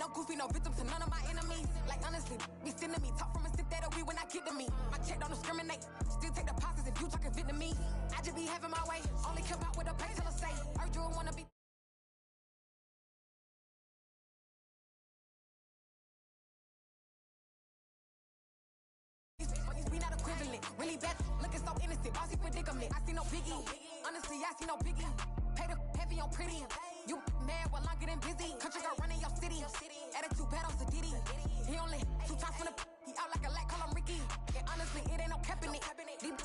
no goofy, no victim to none of my enemies. Like honestly, be sending me talk from a stick that'll be when I get to me. My check don't discriminate, still take deposits if you talking Vietnamese. I just be having my way, only care about what the bank tell us say. Heard you wanna be. We not equivalent, really bad, looking so innocent, bossy predicament. I see no biggie, honestly, I see no biggie. Pay the heavy on pretty, you mad while I'm getting busy. Country girl running your city, attitude bad on Sadiddy. He only 2 times from the, he out like a light, call him Ricky. And honestly, it ain't no cap in it,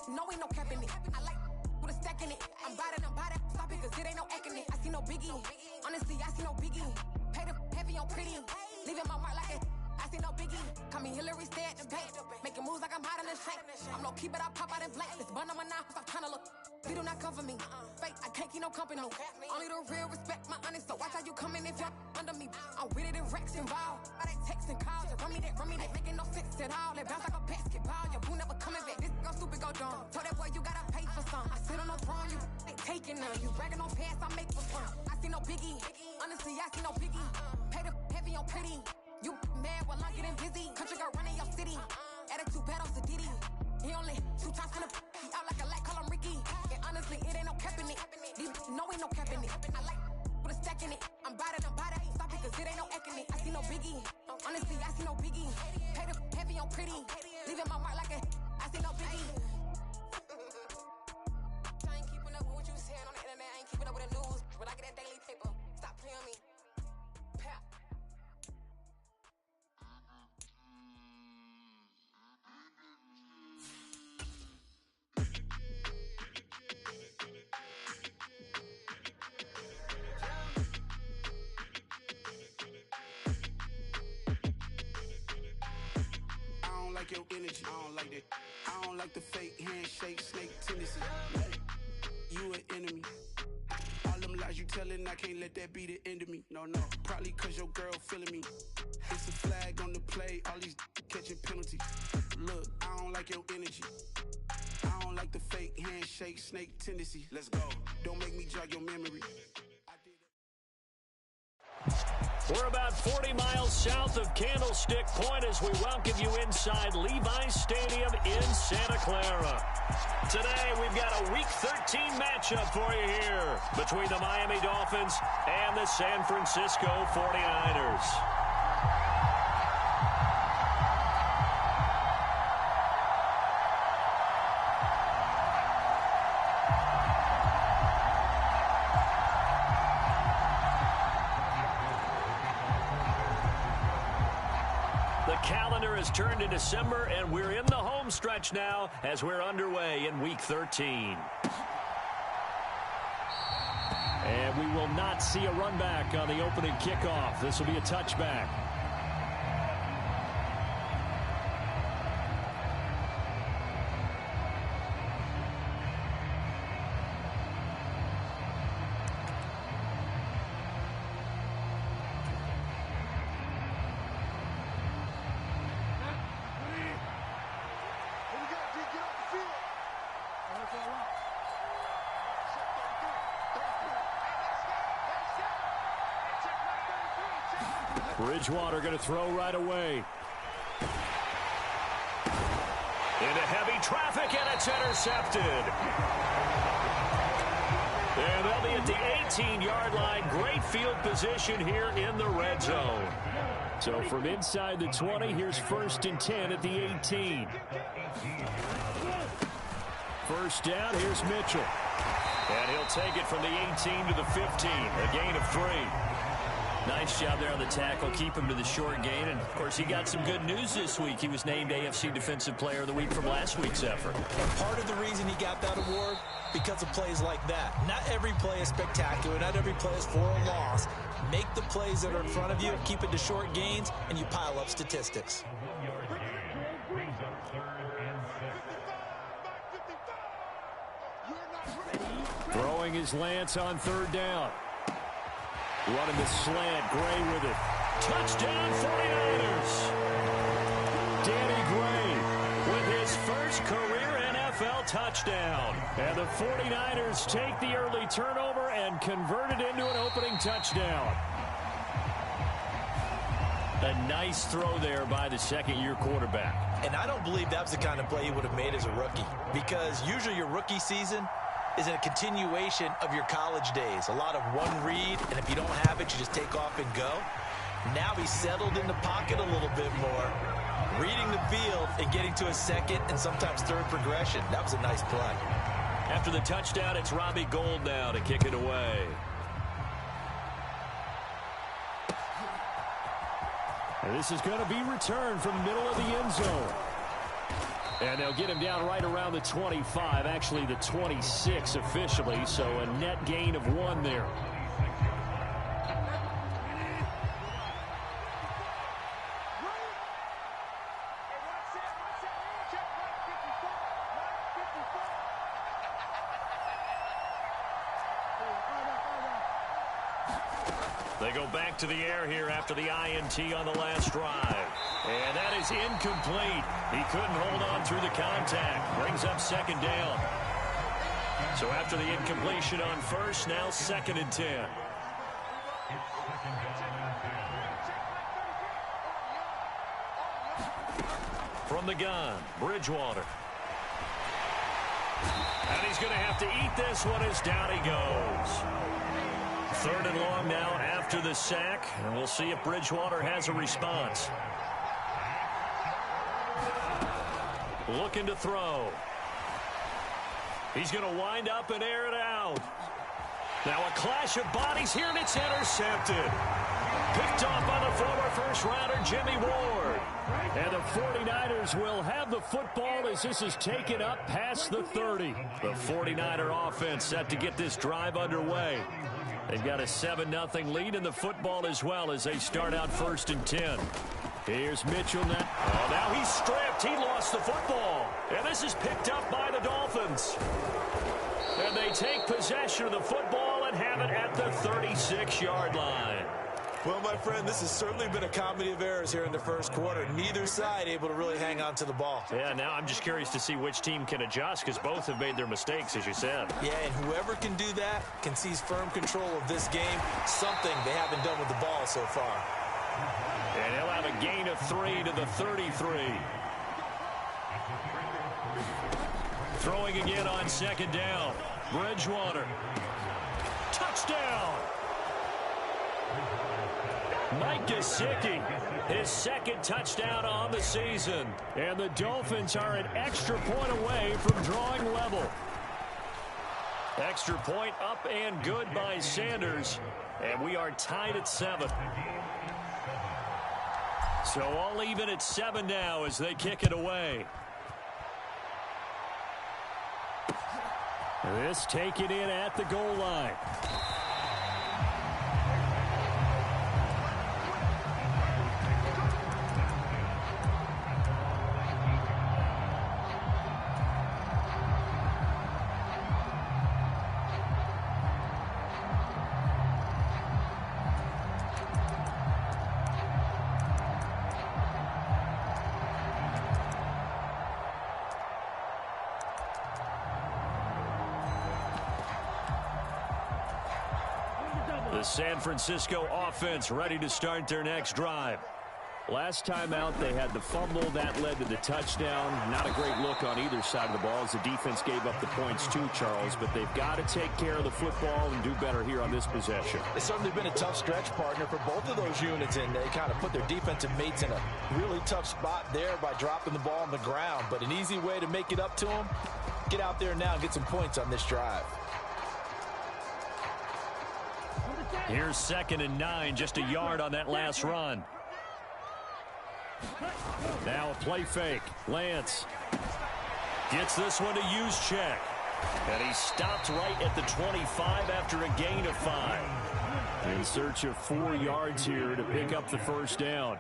no ain't no cap in it. I like with a stack in it, I'm by that, stop it cause it ain't no acting it. I see no biggie, honestly, I see no biggie. Pay the heavy on pretty, leaving my mark like a, I see no biggie. Call me Hillary, stay at the bank. Making moves like I'm hiding in shank. I'm low key, but I pop out in blank. This bun on my knife, I'm trying to look. They do not cover me. Fake, I can't keep no company. Only the real respect my honest. So watch how you coming if you're under me. I'm with it in Rex involved. I they text and calls. You run me that, making no sense at all. They bounce like a basketball. Your boo never coming back. This go stupid, go dumb. Told that boy you gotta pay for some. I sit on no throne, you ain't taking none. You bragging on pants, I make for fun. I see no biggie. Honestly, I see no biggie. Pay the heavy on pretty. You mad while I'm getting busy. Country girl running your city. Attitude bad on Sadiddy. He only 2 times from the, he out like a light, call him Ricky. And honestly, it ain't no cap in it. No ain't no cap in it. I like with a stack in it. I'm by that, stop it cause it ain't no acting it. I see no biggie. Honestly, I see no biggie. Pay the heavy on pretty. Leaving my mark like a, I see no biggie. I ain't keeping up with what you saying on the internet. I ain't keeping up with the news. But I get that daily paper. Stop playing on me. Pap. Your energy, I don't like that. I don't like the fake handshake, snake tendency. You an enemy. All them lies you telling, I can't let that be the end of me. No, probably cause your girl feeling me. It's a flag on the play, all these catching penalties. Look, I don't like your energy. I don't like the fake handshake, snake tendency. Let's go. Don't make me jog your memory. We're about 40 miles south of Candlestick Point as we welcome you inside Levi's Stadium in Santa Clara. Today, we've got a Week 13 matchup for you here between the Miami Dolphins and the San Francisco 49ers. Calendar has turned to December, and we're in the home stretch now as we're underway in Week 13. And we will not see a run back on the opening kickoff. This will be a touchback. Bridgewater going to throw right away. Into heavy traffic, and it's intercepted. And they'll be at the 18-yard line. Great field position here in the red zone. So from inside the 20, here's 1st and 10 at the 18. First down, here's Mitchell. And he'll take it from the 18 to the 15, a gain of 3. Nice job there on the tackle, keep him to the short gain. And, of course, he got some good news this week. He was named AFC Defensive Player of the Week from last week's effort. And part of the reason he got that award, because of plays like that. Not every play is spectacular. Not every play is for a loss. Make the plays that are in front of you, keep it to short gains, and you pile up statistics. Throwing his Lance on 3rd down. Running the slant, Gray with it. Touchdown 49ers! Danny Gray with his first career NFL touchdown. And the 49ers take the early turnover and convert it into an opening touchdown. A nice throw there by the second-year quarterback. And I don't believe that was the kind of play he would have made as a rookie, because usually your rookie season is a continuation of your college days. A lot of one read, and if you don't have it, you just take off and go. Now he's settled in the pocket a little bit more, reading the field and getting to a second and sometimes third progression. That was a nice play. After the touchdown, it's Robbie Gould now to kick it away. And this is going to be returned from the middle of the end zone. And they'll get him down right around the 25, actually the 26 officially, so a net gain of 1 there. They go back to the air here after the INT on the last drive. And that is incomplete. He couldn't hold on through the contact. Brings up second down. So after the incompletion on first, now 2nd and 10. From the gun, Bridgewater. And he's going to have to eat this one as down he goes. 3rd and long now after the sack, and we'll see if Bridgewater has a response. Looking to throw. He's going to wind up and air it out. Now a clash of bodies here, and it's intercepted. Picked off by the former first-rounder Jimmy Ward. And the 49ers will have the football as this is taken up past the 30. The 49er offense set to get this drive underway. They've got a 7-0 lead in the football as well as they start out 1st and 10. Here's Mitchell now. Oh, now he's stripped. He lost the football. And this is picked up by the Dolphins. And they take possession of the football and have it at the 36-yard line. Well, my friend, this has certainly been a comedy of errors here in the first quarter. Neither side able to really hang on to the ball. Yeah, now I'm just curious to see which team can adjust because both have made their mistakes, as you said. Yeah, and whoever can do that can seize firm control of this game, something they haven't done with the ball so far. And he'll have a gain of 3 to the 33. Throwing again on 2nd down. Bridgewater. Touchdown! Mike Gesicki, his 2nd touchdown on the season. And the Dolphins are an extra point away from drawing level. Extra point up and good by Sanders. And we are tied at 7. So all even at 7 now as they kick it away. This taken in at the goal line. The San Francisco offense ready to start their next drive. Last time out, they had the fumble. That led to the touchdown. Not a great look on either side of the ball as the defense gave up the points too, Charles. But they've got to take care of the football and do better here on this possession. It's certainly been a tough stretch, partner, for both of those units, and they kind of put their defensive mates in a really tough spot there by dropping the ball on the ground. But an easy way to make it up to them, get out there now and get some points on this drive. Here's 2nd and 9, just a yard on that last run. Now a play fake. Lance gets this one to use check. And he stopped right at the 25 after a gain of 5. In search of 4 yards here to pick up the first down.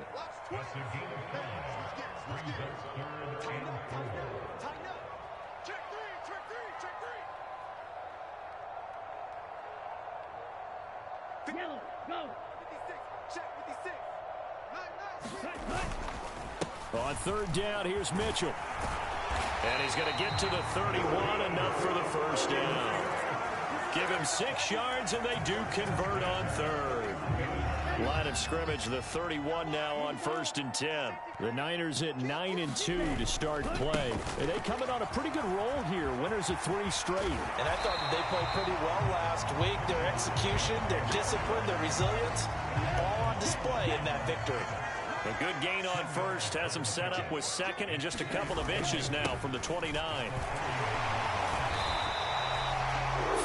On 3rd down, here's Mitchell. And he's going to get to the 31, enough for the first down. Give him 6 yards, and they do convert on 3rd. Line of scrimmage, the 31 now on 1st and 10. The Niners at 9-2 to start play. And they coming on a pretty good roll here. Winners of 3 straight. And I thought that they played pretty well last week. Their execution, their discipline, their resilience, all on display in that victory. A good gain on 1st has them set up with 2nd and just a couple of inches now from the 29.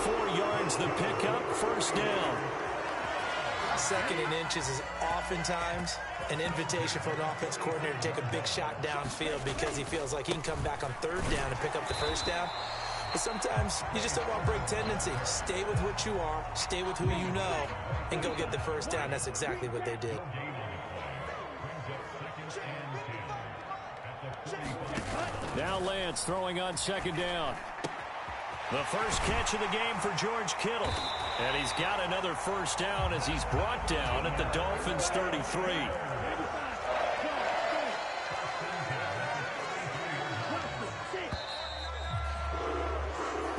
4 yards the pickup, 1st down. 2nd and inches is oftentimes an invitation for an offense coordinator to take a big shot downfield because he feels like he can come back on 3rd down and pick up the 1st down. But sometimes you just don't want break tendency. Stay with what you are, stay with who you know, and go get the 1st down. That's exactly what they did. Now Lance throwing on 2nd down. The first catch of the game for George Kittle. And he's got another 1st down as he's brought down at the Dolphins' 33.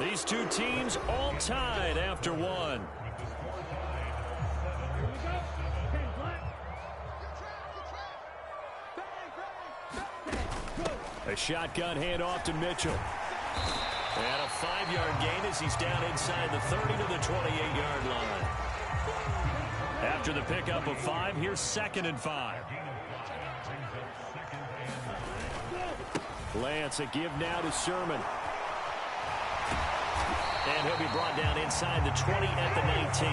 These two teams all tied after 1. A shotgun handoff to Mitchell. And a 5-yard gain as he's down inside the 30 to the 28-yard line. After the pickup of 5, here's 2nd and 5. Lance, a give now to Sermon. And he'll be brought down inside the 20 at the 19.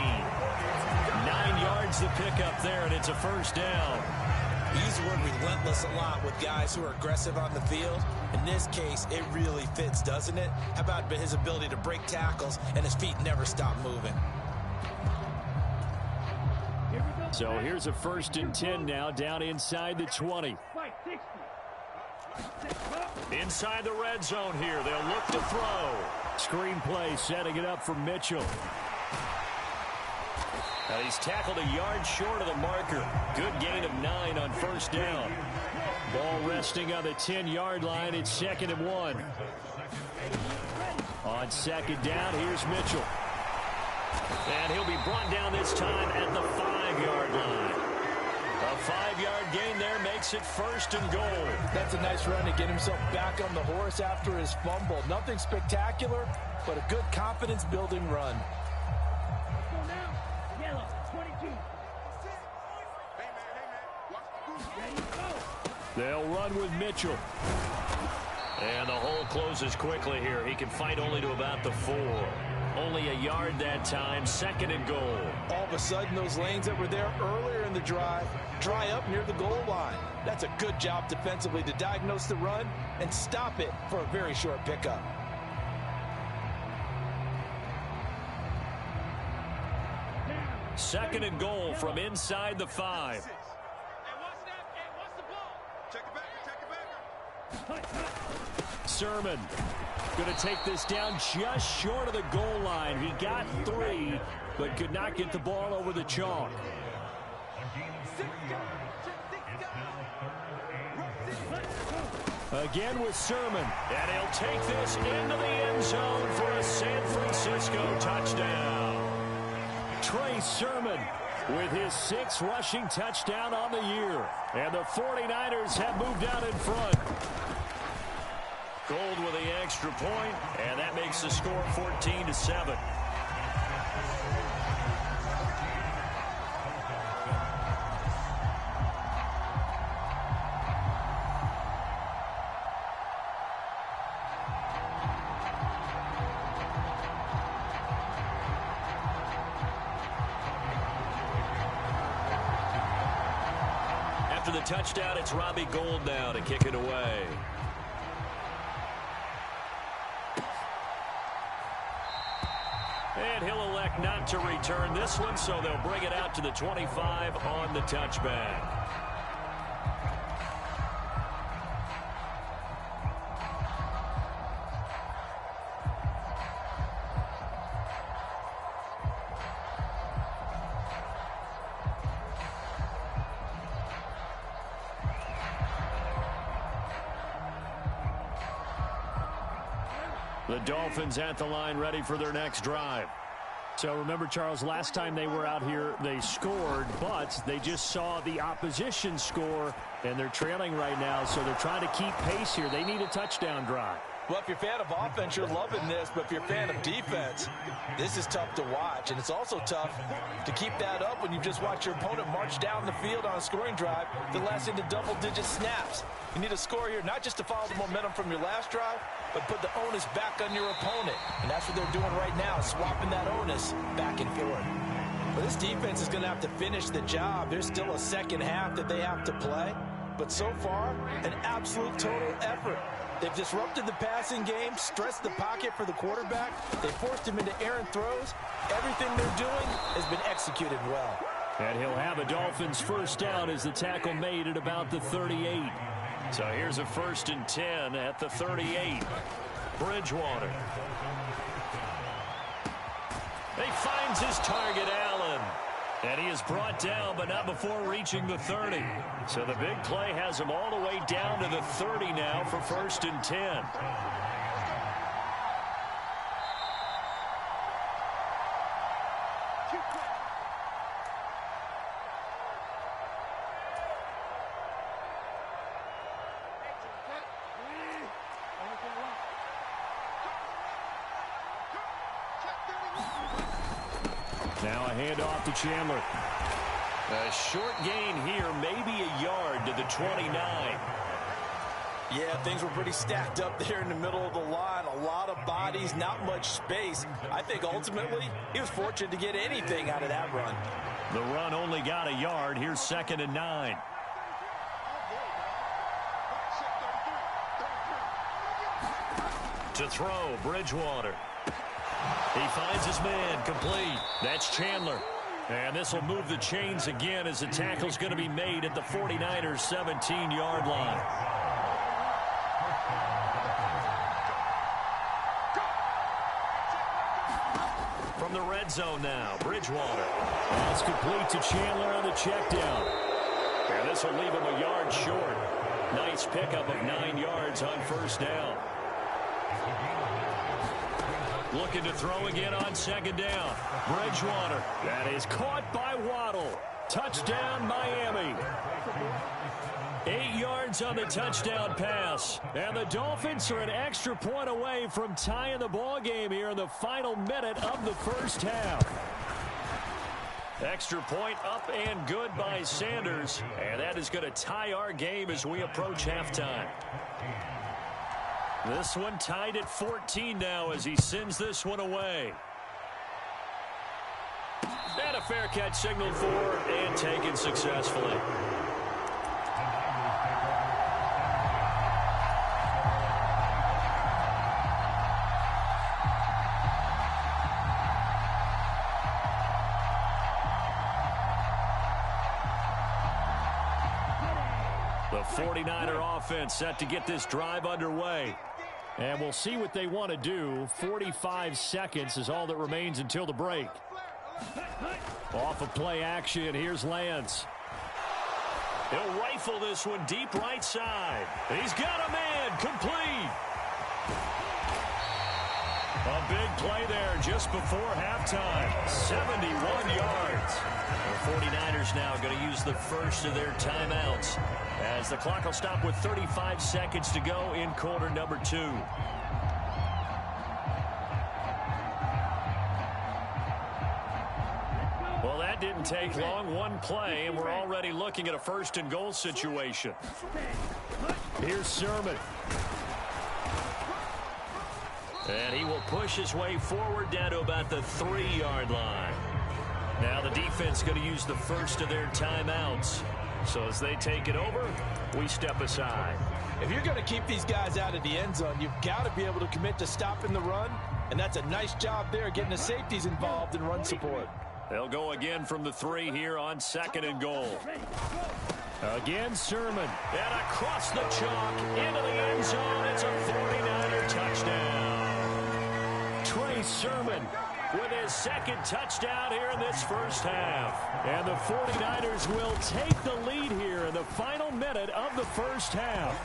9 yards the pickup there, and it's a 1st down. We use the word relentless a lot with guys who are aggressive on the field. In this case, it really fits, doesn't it? How about his ability to break tackles and his feet never stop moving? So here's a 1st and 10 now, down inside the 20. Inside the red zone here, they'll look to throw. Screen play setting it up for Mitchell. He's tackled a yard short of the marker. Good gain of 9 on 1st down. Ball resting on the 10-yard line. It's 2nd and 1. On 2nd down, here's Mitchell. And he'll be brought down this time at the 5-yard line. A 5-yard gain there makes it 1st and goal. That's a nice run to get himself back on the horse after his fumble. Nothing spectacular, but a good confidence-building run. They'll run with Mitchell. And the hole closes quickly here. He can fight only to about the 4. Only a yard that time, 2nd and goal. All of a sudden, those lanes that were there earlier in the drive dry up near the goal line. That's a good job defensively to diagnose the run and stop it for a very short pickup. Second and goal from inside the 5. Sermon going to take this down just short of the goal line. He got 3, but could not get the ball over the chalk. Again with Sermon. And he'll take this into the end zone for a San Francisco touchdown. Trey Sermon with his 6th rushing touchdown on the year. And the 49ers have moved out in front. Gold with the extra point, and that makes the score 14-7. After the touchdown, it's Robbie Gould now to kick it away. And he'll elect not to return this one, so they'll bring it out to the 25 on the touchback. The Dolphins at the line ready for their next drive. So remember, Charles, last time they were out here, they scored, but they just saw the opposition score, and they're trailing right now, so they're trying to keep pace here. They need a touchdown drive. Well, if you're a fan of offense, you're loving this, but if you're a fan of defense, this is tough to watch, and it's also tough to keep that up when you just watch your opponent march down the field on a scoring drive that lasts into double-digit snaps. You need a score here, not just to follow the momentum from your last drive, but put the onus back on your opponent, and that's what they're doing right now, swapping that onus back and forth. Well, this defense is going to have to finish the job. There's still a second half that they have to play, but so far, an absolute total effort. They've disrupted the passing game, stressed the pocket for the quarterback. They forced him into errant throws. Everything they're doing has been executed well. And he'll have a Dolphins first down as the tackle made at about the 38. So here's a 1st and 10 at the 38. Bridgewater. He finds his target, Allen. And he is brought down, but not before reaching the 30. So the big play has him all the way down to the 30 now for 1st and 10. Now a handoff to Chandler. A short gain here, maybe a yard to the 29. Yeah, things were pretty stacked up there in the middle of the line. A lot of bodies, not much space. I think ultimately he was fortunate to get anything out of that run. The run only got a yard. Here's 2nd and 9. To throw, Bridgewater. He finds his man, complete. That's Chandler. And this will move the chains again as the tackle's going to be made at the 49ers' 17-yard line. From the red zone now, Bridgewater. That's complete to Chandler on the check down. And this will leave him a yard short. Nice pickup of 9 yards on 1st down. Looking to throw again on 2nd down. Bridgewater. That is caught by Waddle. Touchdown, Miami. 8 yards on the touchdown pass. And the Dolphins are an extra point away from tying the ball game here in the final minute of the 1st half. Extra point up and good by Sanders. And that is going to tie our game as we approach halftime. This one tied at 14 now as he sends this one away. And a fair catch signaled for and taken successfully. The 49er offense set to get this drive underway. And we'll see what they want to do. 45 seconds is all that remains until the break. Off of play action, here's Lance. He'll rifle this one deep right side. He's got a man, complete. A big play there just before halftime. 71 yards. The 49ers now going to use the first of their timeouts as the clock will stop with 35 seconds to go in quarter number 2. Well, that didn't take long. One play, and we're already looking at a 1st and goal situation. Here's Sermon. And he will push his way forward down to about the 3-yard line. Now the defense going to use the first of their timeouts. So as they take it over, we step aside. If you're going to keep these guys out of the end zone, you've got to be able to commit to stopping the run. And that's a nice job there, getting the safeties involved in run support. They'll go again from the 3 here on 2nd and goal. Again, Sermon. And across the chalk into the end zone. It's a 49er touchdown. Trey Sermon with his 2nd touchdown here in this 1st half. And the 49ers will take the lead here in the final minute of the 1st half.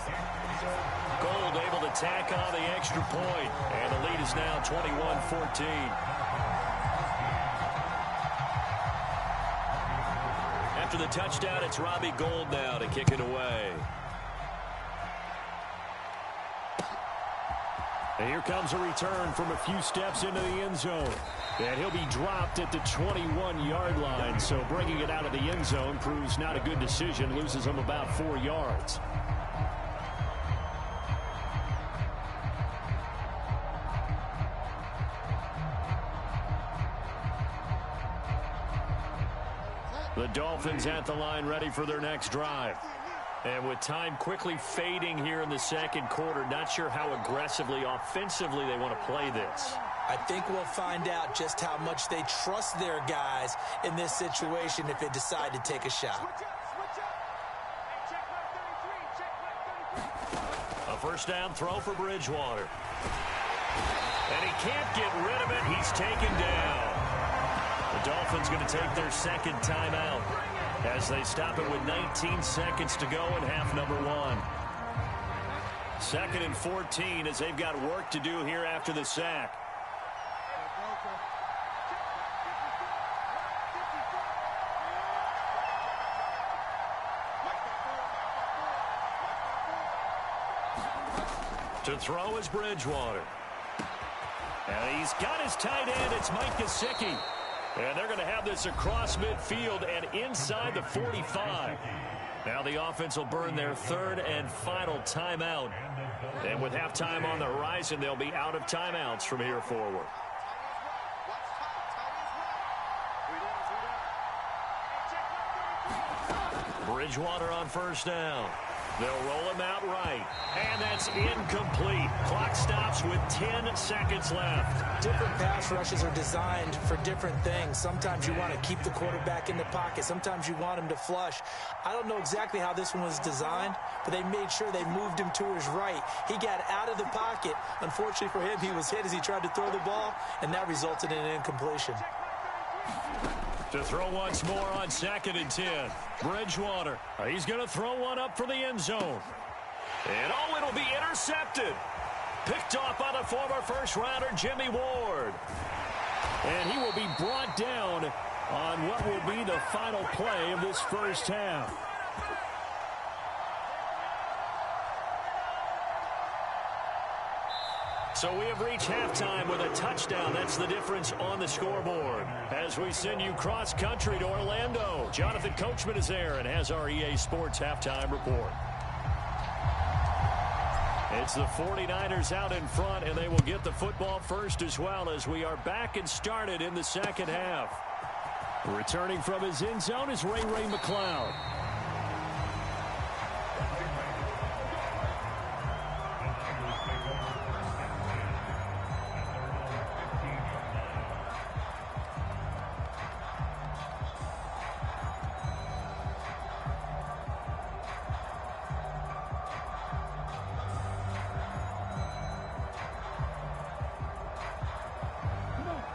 Gold able to tack on the extra point. And the lead is now 21-14. the touchdown. It's Robbie Gould now to kick it away. And here comes a return from a few steps into the end zone. And he'll be dropped at the 21-yard line. So bringing it out of the end zone proves not a good decision. Loses him about 4 yards. The Dolphins at the line, ready for their next drive. And with time quickly fading here in the second quarter, not sure how aggressively, offensively they want to play this. I think we'll find out just how much they trust their guys in this situation if they decide to take a shot. A first down throw for Bridgewater. And he can't get rid of it. He's taken down. The Dolphins going to take their second timeout as they stop it with 19 seconds to go in half number 1. 2nd and 14 as they've got work to do here after the sack. To throw is Bridgewater. And he's got his tight end. It's Mike Gesicki. And they're going to have this across midfield and inside the 45. Now the offense will burn their third and final timeout. And with halftime on the horizon, they'll be out of timeouts from here forward. Bridgewater on first down. They'll roll him out right. And that's incomplete. Clock stops with 10 seconds left. Different pass rushes are designed for different things. Sometimes you want to keep the quarterback in the pocket. Sometimes you want him to flush. I don't know exactly how this one was designed, but they made sure they moved him to his right. He got out of the pocket. Unfortunately for him, he was hit as he tried to throw the ball, and that resulted in an incompletion. To throw once more on 2nd and 10. Bridgewater. He's going to throw one up for the end zone. And oh, it'll be intercepted. Picked off by the former first-rounder Jimmy Ward. And he will be brought down on what will be the final play of this first half. So we have reached halftime with a touchdown. That's the difference on the scoreboard. As we send you cross-country to Orlando, Jonathan Coachman is there and has our EA Sports halftime report. It's the 49ers out in front, and they will get the football first as well as we are back and started in the second half. Returning from his end zone is Ray McCloud.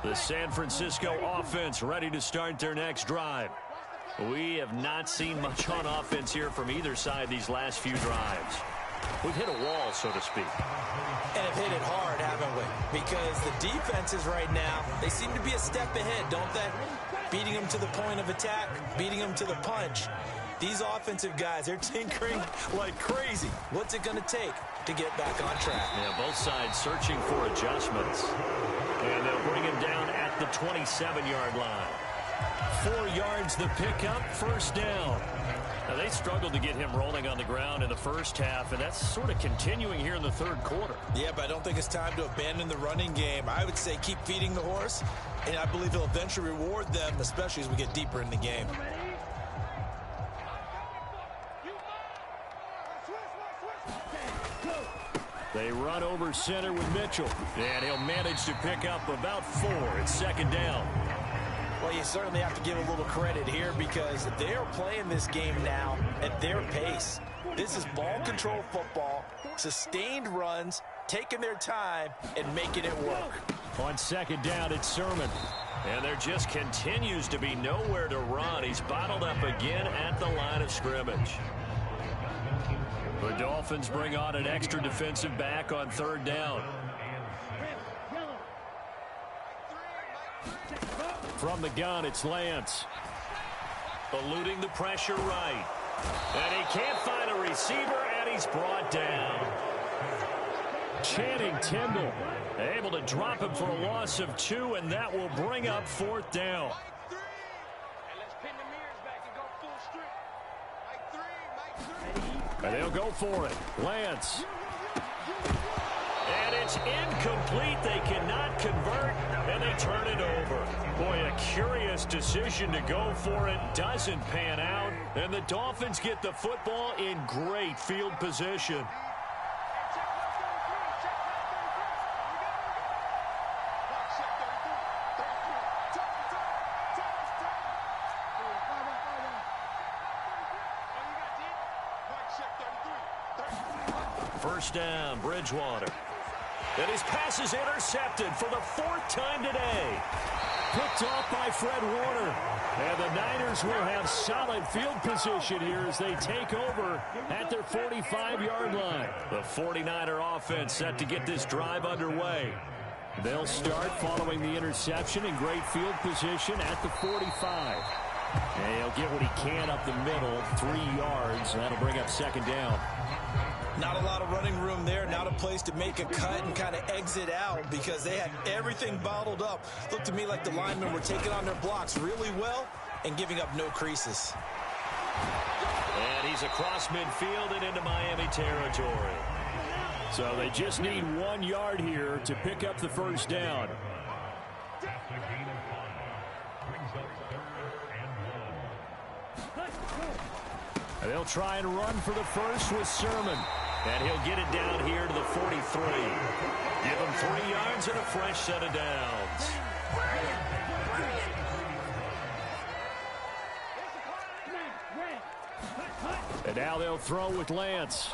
The San Francisco offense ready to start their next drive. We have not seen much on offense here from either side these last few drives. We've hit a wall, so to speak. And have hit it hard, haven't we? Because the defenses right now, they seem to be a step ahead, don't they? Beating them to the point of attack, beating them to the punch. These offensive guys, they're tinkering like crazy. What's it going to take to get back on track? Yeah, both sides searching for adjustments. And they'll bring him down at the 27-yard line. 4 yards the pickup, first down. Now, they struggled to get him rolling on the ground in the first half, and that's sort of continuing here in the third quarter. Yeah, but I don't think it's time to abandon the running game. I would say keep feeding the horse, and I believe he'll eventually reward them, especially as we get deeper in the game. They run over center with Mitchell, and he'll manage to pick up about 4. It's second down. Well, you certainly have to give a little credit here because they're playing this game now at their pace. This is ball control football, sustained runs, taking their time, and making it work. On second down, it's Sermon. And there just continues to be nowhere to run. He's bottled up again at the line of scrimmage. The Dolphins bring on an extra defensive back on third down. From the gun, it's Lance. Eluding the pressure right. And he can't find a receiver, and he's brought down. Channing Tindall able to drop him for a loss of 2, and that will bring up 4th down. And they'll go for it. Lance. And it's incomplete. They cannot convert, and they turn it over. Boy, a curious decision to go for it. Doesn't pan out, and the Dolphins get the football in great field position. First down, Bridgewater. And his pass is intercepted for the 4th time today. Picked off by Fred Warner. And the Niners will have solid field position here as they take over at their 45-yard line. The 49er offense set to get this drive underway. They'll start following the interception in great field position at the 45. And he'll get what he can up the middle, 3 yards. That'll bring up 2nd down. Not a lot of running room there. Not a place to make a cut and kind of exit out because they had everything bottled up. Looked to me like the linemen were taking on their blocks really well and giving up no creases. And he's across midfield and into Miami territory. So they just need 1 yard here to pick up the 1st down. And they'll try and run for the first with Sermon. And he'll get it down here to the 43. Give him 3 yards and a fresh set of downs. And now they'll throw with Lance.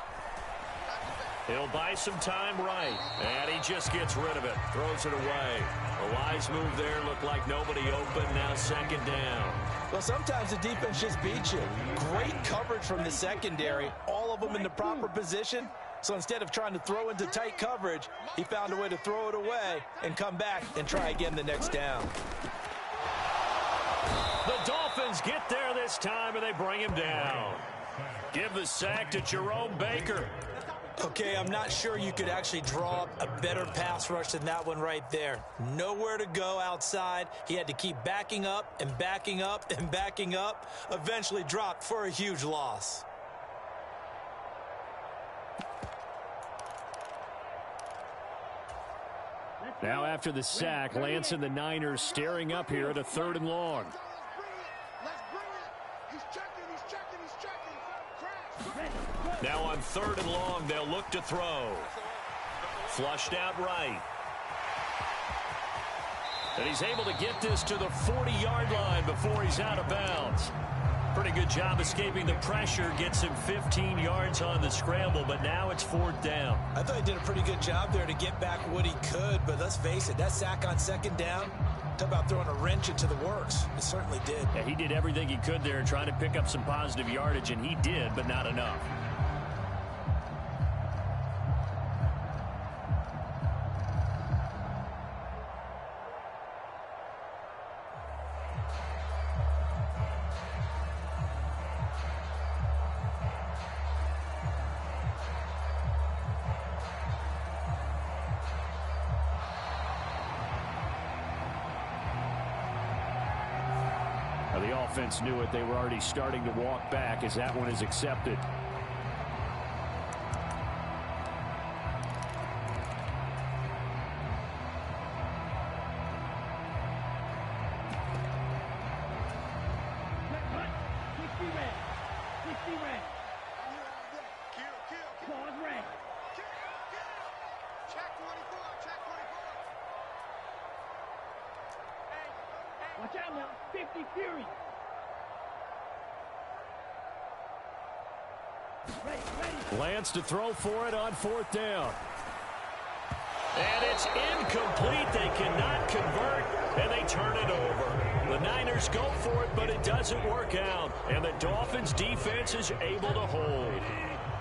He'll buy some time right. And he just gets rid of it. Throws it away. A wise move there. Looked like nobody open. Now 2nd down. Well, sometimes the defense just beats you. Great coverage from the secondary. All of them in the proper position. So instead of trying to throw into tight coverage, he found a way to throw it away and come back and try again the next down. The Dolphins get there this time, and they bring him down. Give the sack to Jerome Baker. Okay, I'm not sure you could actually draw up a better pass rush than that one right there. Nowhere to go outside. He had to keep backing up and backing up and backing up. Eventually dropped for a huge loss. Now after the sack, Lance and the Niners staring up here at a 3rd and long. Now on 3rd and long, they'll look to throw. Flushed out right. And he's able to get this to the 40-yard line before he's out of bounds. Pretty good job escaping the pressure. Gets him 15 yards on the scramble, but now it's 4th down. I thought he did a pretty good job there to get back what he could, but let's face it, that sack on 2nd down, talk about throwing a wrench into the works. It certainly did. Yeah, he did everything he could there trying to pick up some positive yardage, and he did, but not enough. The offense knew it. They were already starting to walk back as that one is accepted. Watch out now, 50 Fury. Lance to throw for it on 4th down. And it's incomplete. They cannot convert, and they turn it over. The Niners go for it, but it doesn't work out. And the Dolphins defense is able to hold.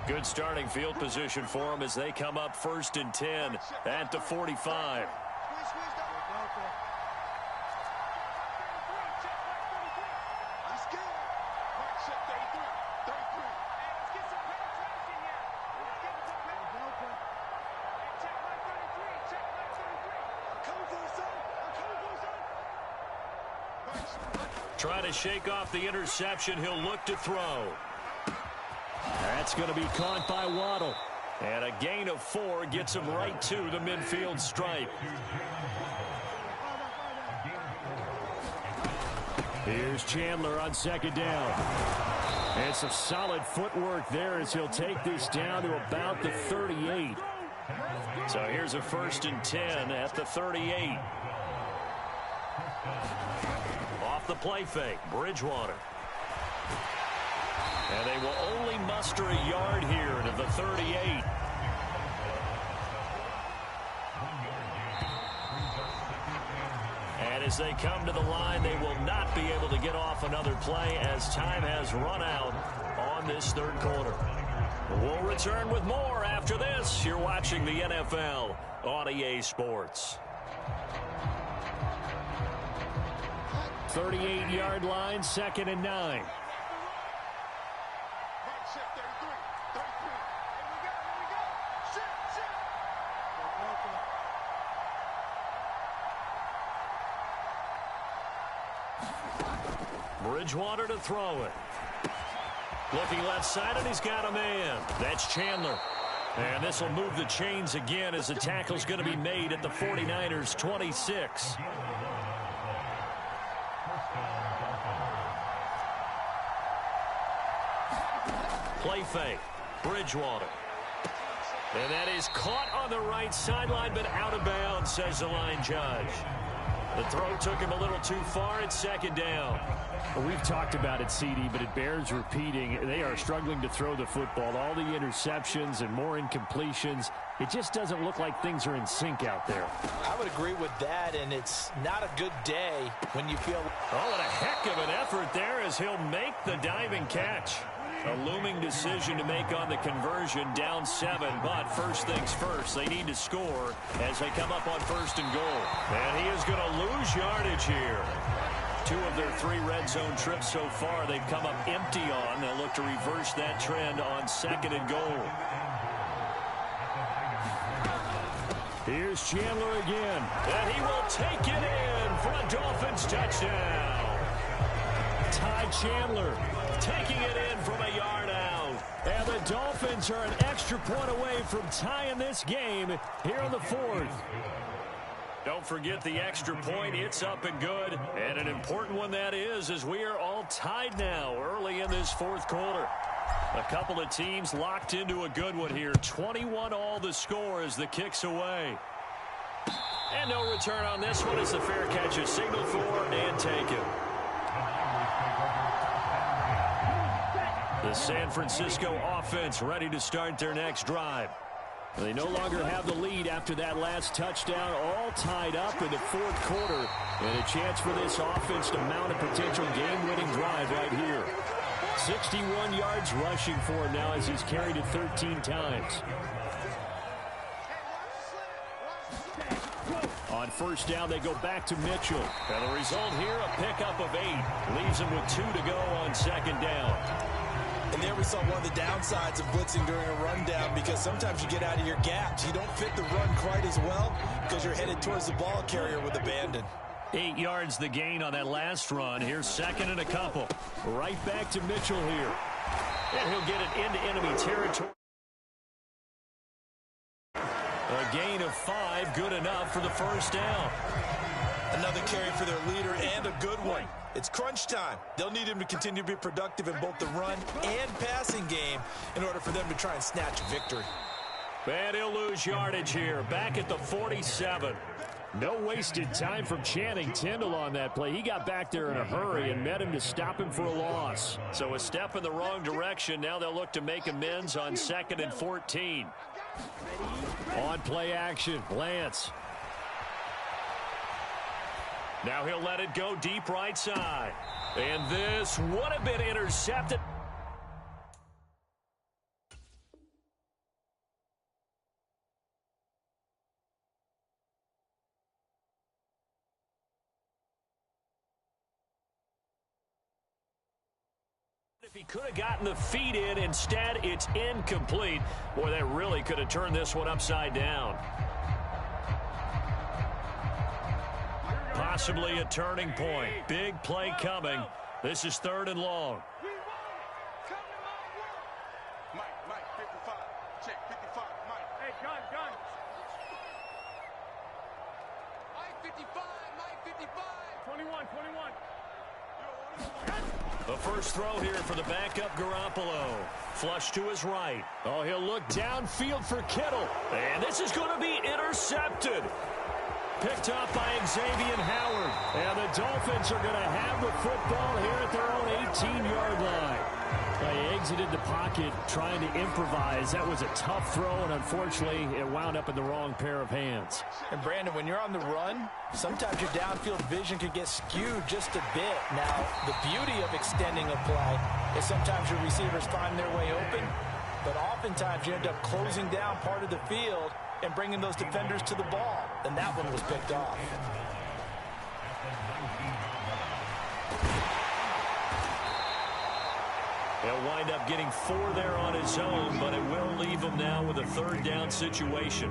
Good starting field position for them as they come up 1st and 10 at the 45. Trying to shake off the interception. He'll look to throw. That's going to be caught by Waddle. And a gain of 4 gets him right to the midfield stripe. Here's Chandler on second down. And some solid footwork there as he'll take this down to about the 38. So here's a 1st and 10 at the 38. Off the play fake, Bridgewater. And they will only muster a yard here to the 38. And as they come to the line, they will not be able to get off another play as time has run out on this 3rd quarter. We'll return with more after this. You're watching the NFL on EA Sports. 38-yard line, 2nd and 9. Bridgewater to throw it. Looking left side, and he's got a man. That's Chandler. And this will move the chains again as the tackle's going to be made at the 49ers' 26. Play fake. Bridgewater. And that is caught on the right sideline, but out of bounds, says the line judge. The throw took him a little too far. It's 2nd down. Well, we've talked about it, CD, but it bears repeating. They are struggling to throw the football. All the interceptions and more incompletions. It just doesn't look like things are in sync out there. I would agree with that, and it's not a good day when you feel... Oh, and a heck of an effort there as he'll make the diving catch. A looming decision to make on the conversion, down 7, but first things first, they need to score as they come up on 1st and goal. And he is going to lose yardage here. 2 of their 3 red zone trips so far, they've come up empty on. They'll look to reverse that trend on 2nd and goal. Here's Chandler again. And he will take it in for a Dolphins touchdown. Ty Chandler taking it in from a yard out. And the Dolphins are an extra point away from tying this game here in the 4th. Don't forget the extra point. It's up and good. And an important one that is, as we are all tied now early in this 4th quarter. A couple of teams locked into a good one here. 21 all the score as the kick's away. And no return on this one as the fair catch is signaled for and taken. The San Francisco offense ready to start their next drive. They no longer have the lead after that last touchdown, all tied up in the 4th quarter. And a chance for this offense to mount a potential game-winning drive right here. 61 yards rushing for him now as he's carried it 13 times. On 1st down, they go back to Mitchell. And the result here, a pickup of 8. Leaves him with 2 to go on 2nd down. And there we saw one of the downsides of blitzing during a rundown, because sometimes you get out of your gaps. You don't fit the run quite as well because you're headed towards the ball carrier with abandon. 8 yards the gain on that last run. Here's 2nd and a couple. Right back to Mitchell here. And he'll get it into enemy territory. A gain of 5, good enough for the 1st down. Another carry for their leader, and a good one. It's crunch time. They'll need him to continue to be productive in both the run and passing game in order for them to try and snatch a victory. And he'll lose yardage here, back at the 47. No wasted time from Channing Tindall on that play. He got back there in a hurry and met him to stop him for a loss. So a step in the wrong direction. Now they'll look to make amends on 2nd and 14. On play action, Lance. Now he'll let it go deep right side. And this would have been intercepted. If he could have gotten the feet in, instead it's incomplete. Boy, that really could have turned this one upside down. Possibly a turning point. Big play coming. This is 3rd and long. Mike, 55. Check, 55, Mike. Hey, gun. Mike, 55, Mike, 55. 21. The first throw here for the backup Garoppolo. Flush to his right. Oh, he'll look downfield for Kittle. And this is going to be intercepted. Picked up by Xavier Howard. And the Dolphins are going to have the football here at their own 18-yard line. They exited the pocket trying to improvise. That was a tough throw, and unfortunately, it wound up in the wrong pair of hands. And, Brandon, when you're on the run, sometimes your downfield vision can get skewed just a bit. Now, the beauty of extending a play is sometimes your receivers find their way open, but oftentimes you end up closing down part of the field and bringing those defenders to the ball, and that one was picked off. He'll wind up getting 4 there on his own, but it will leave him now with a 3rd down situation.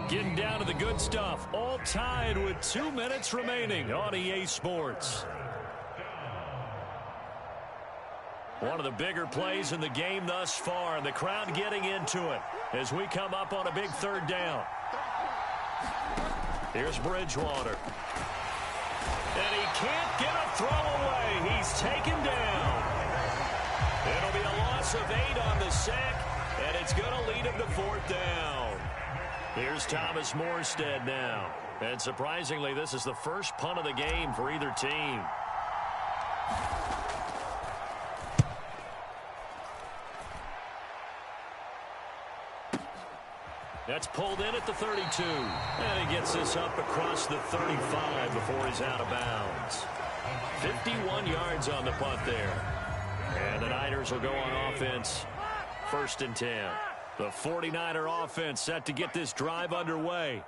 Getting down to the good stuff, all tied with 2 minutes remaining on EA Sports. One of the bigger plays in the game thus far, and the crowd getting into it as we come up on a big 3rd down. Here's Bridgewater. And he can't get a throw away. He's taken down. It'll be a loss of 8 on the sack, and it's going to lead him to 4th down. Here's Thomas Morstead now. And surprisingly, this is the first punt of the game for either team. That's pulled in at the 32. And he gets this up across the 35 before he's out of bounds. 51 yards on the punt there. And the Niners will go on offense. 1st and 10. The 49er offense set to get this drive underway.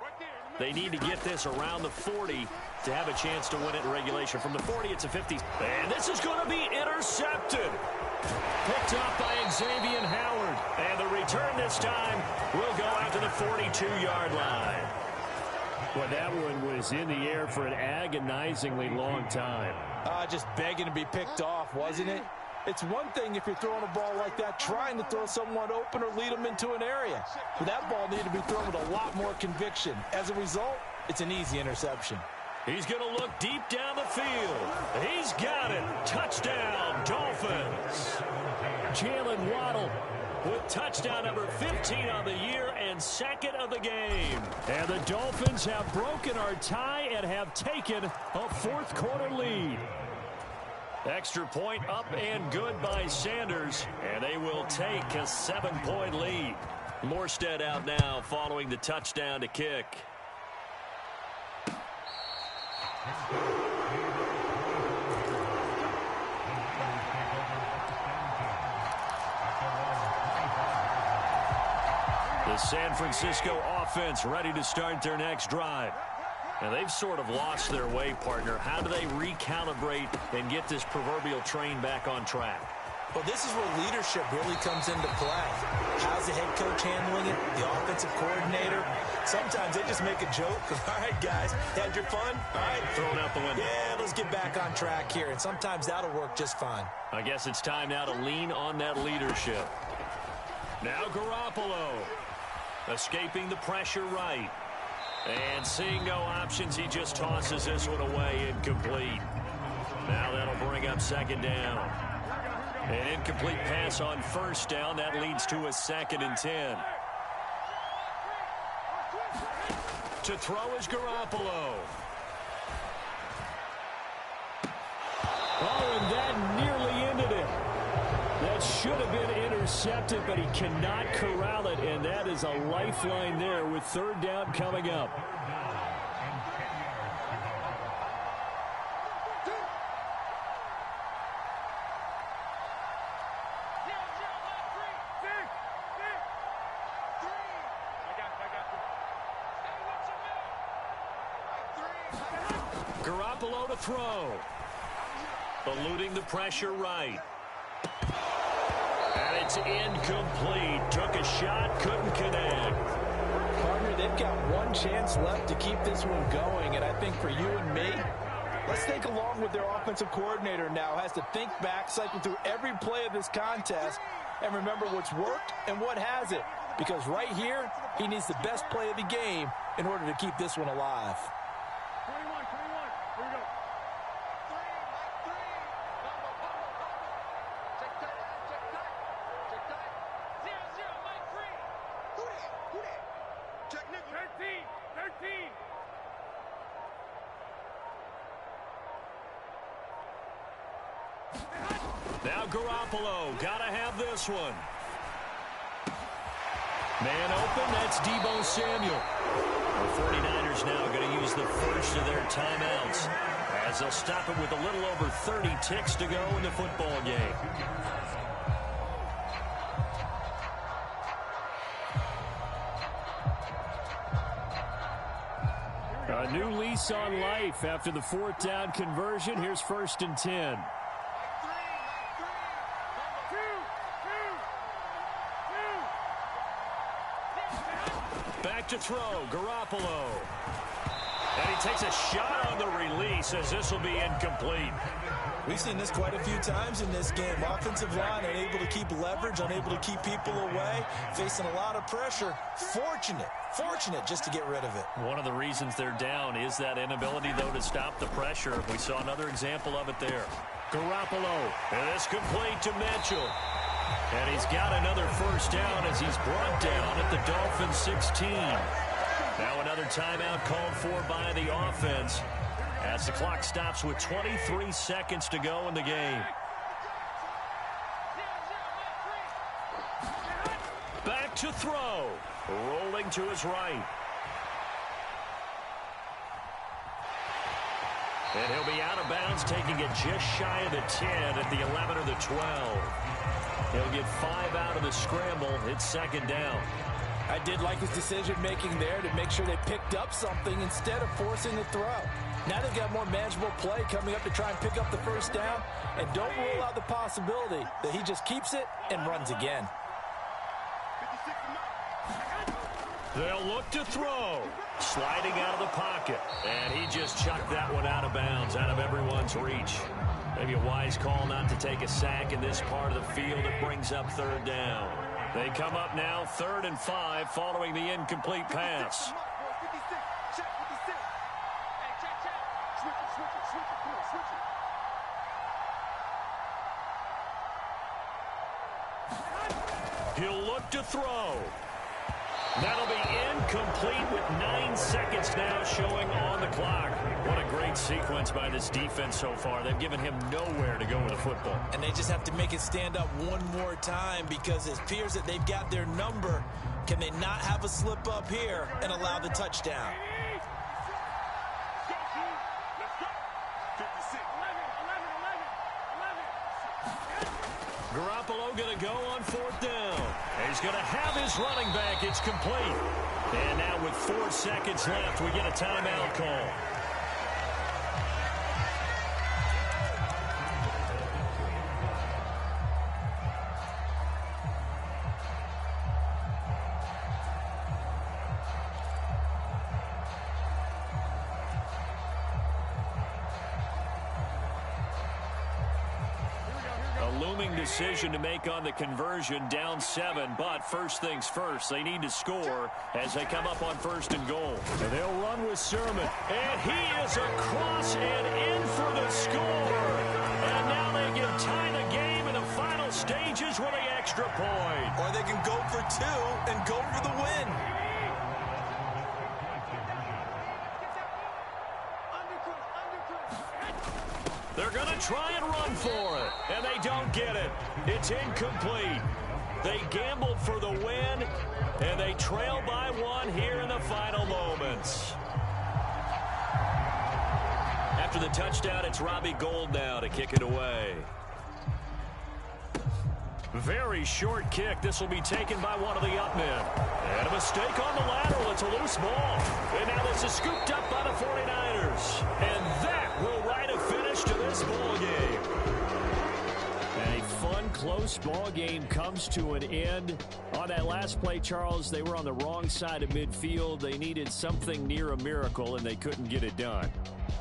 They need to get this around the 40 to have a chance to win it in regulation. From the 40, it's a 50. And this is going to be intercepted. Picked up by Xavier Howard. And the return this time will go out to the 42-yard line. Well, that one was in the air for an agonizingly long time. Just begging to be picked off, wasn't it? It's one thing if you're throwing a ball like that, trying to throw someone open or lead them into an area. But that ball needed to be thrown with a lot more conviction. As a result, it's an easy interception. He's going to look deep down the field. He's got it. Touchdown, Dolphins. Jalen Waddle with touchdown number 15 on the year and 2nd of the game. And the Dolphins have broken our tie and have taken a 4th quarter lead. Extra point up and good by Sanders, and they will take a 7-point lead. Morstead out now following the touchdown to kick. The San Francisco offense ready to start their next drive. And they've sort of lost their way, partner. How do they recalibrate and get this proverbial train back on track? Well, this is where leadership really comes into play. How's the head coach handling it? The offensive coordinator? Sometimes they just make a joke. All right, guys, had your fun? All right. Throw it out the window. Yeah, let's get back on track here. And sometimes that'll work just fine. I guess it's time now to lean on that leadership. Now Garoppolo escaping the pressure right. And seeing no options, he just tosses this one away, incomplete. Now that'll bring up 2nd down. An incomplete pass on 1st down. That leads to a 2nd and 10. To throw is Garoppolo. Oh, and that nearly ended it. That should have been intercepted, but he cannot corral it, and that is a lifeline there with 3rd down coming up. Garoppolo to throw. Eluding the pressure right. And it's incomplete. Took a shot, couldn't connect. Partner, they've got one chance left to keep this one going, and I think for you and me, let's think along with their offensive coordinator now. Has to think back, cycle through every play of this contest, and remember what's worked and what hasn't. Because right here, he needs the best play of the game in order to keep this one alive. 21, here we go. Now Garoppolo, gotta have this one. Man open, that's Deebo Samuel. The 49ers now going to use the first of their timeouts as they'll stop it with a little over 30 ticks to go in the football game. A new lease on life after the fourth down conversion. Here's 1st and 10. Back to throw, Garoppolo. And he takes a shot on the release as this will be incomplete. We've seen this quite a few times in this game. Offensive line unable to keep leverage, unable to keep people away, facing a lot of pressure. Fortunate just to get rid of it. One of the reasons they're down is that inability, though, to stop the pressure. We saw another example of it there. Garoppolo, and it's complete to Mitchell. And he's got another first down as he's brought down at the Dolphins' 16. Now another timeout called for by the offense as the clock stops with 23 seconds to go in the game. Back to throw. Rolling to his right. And he'll be out of bounds, taking it just shy of the 10 at the 11 or the 12. He'll get 5 out of the scramble. It's 2nd down. I did like his decision-making there to make sure they picked up something instead of forcing the throw. Now they've got more manageable play coming up to try and pick up the first down, and don't rule out the possibility that he just keeps it and runs again. They'll look to throw. Sliding out of the pocket. And he just chucked that one out of bounds, out of everyone's reach. Maybe a wise call not to take a sack in this part of the field. It brings up 3rd down. They come up now 3rd and 5 following the incomplete pass. He'll look to throw. That'll be incomplete with 9 seconds now showing on the clock. What a great sequence by this defense so far. They've given him nowhere to go with the football. And they just have to make it stand up one more time because it appears that they've got their number. Can they not have a slip up here and allow the touchdown? Garoppolo going to go on 4th down. He's going to have his running back. It's complete. And now with 4 seconds left, we get a timeout call. Decision to make on the conversion, down 7, but first things first, they need to score as they come up on 1st and goal. And they'll run with Sermon. And he is across and in for the score. And now they can tie the game in the final stages with an extra point. Or they can go for 2 and go for the win. They're going to try and run for it, and they don't get it. It's incomplete. They gambled for the win, and they trail by 1 here in the final moments. After the touchdown, it's Robbie Gould now to kick it away. Very short kick. This will be taken by one of the up men. And a mistake on the lateral. It's a loose ball. And now this is scooped up by the 49ers. And that will write a finish to this ball game. A fun close ball game comes to an end. On that last play, Charles, they were on the wrong side of midfield. They needed something near a miracle, and they couldn't get it done.